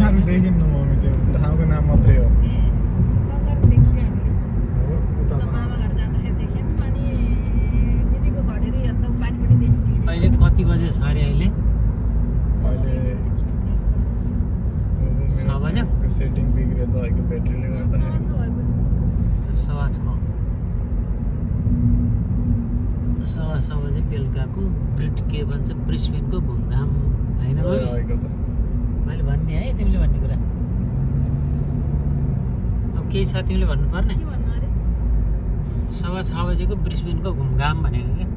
हामी देखिन्न मम्मी त्यो ठाउँको नाम मात्रै हो अहिले कति बजे छ अरे अहिले 6 बज्यो सेटिङ बिग्रेछ अहिले ब्याट्रीले गर्दाखेरि 6:15 बजे बेलुकाको के भन्छ ब्रिस्बेनको घुमघाम होइन मैले भन्ने है तिमीले भन्ने कुरा अब केही छ तिमीले भन्नुपर्ने 6:15 बजेको ब्रिस्बेनको घुमघाम भनेको क्या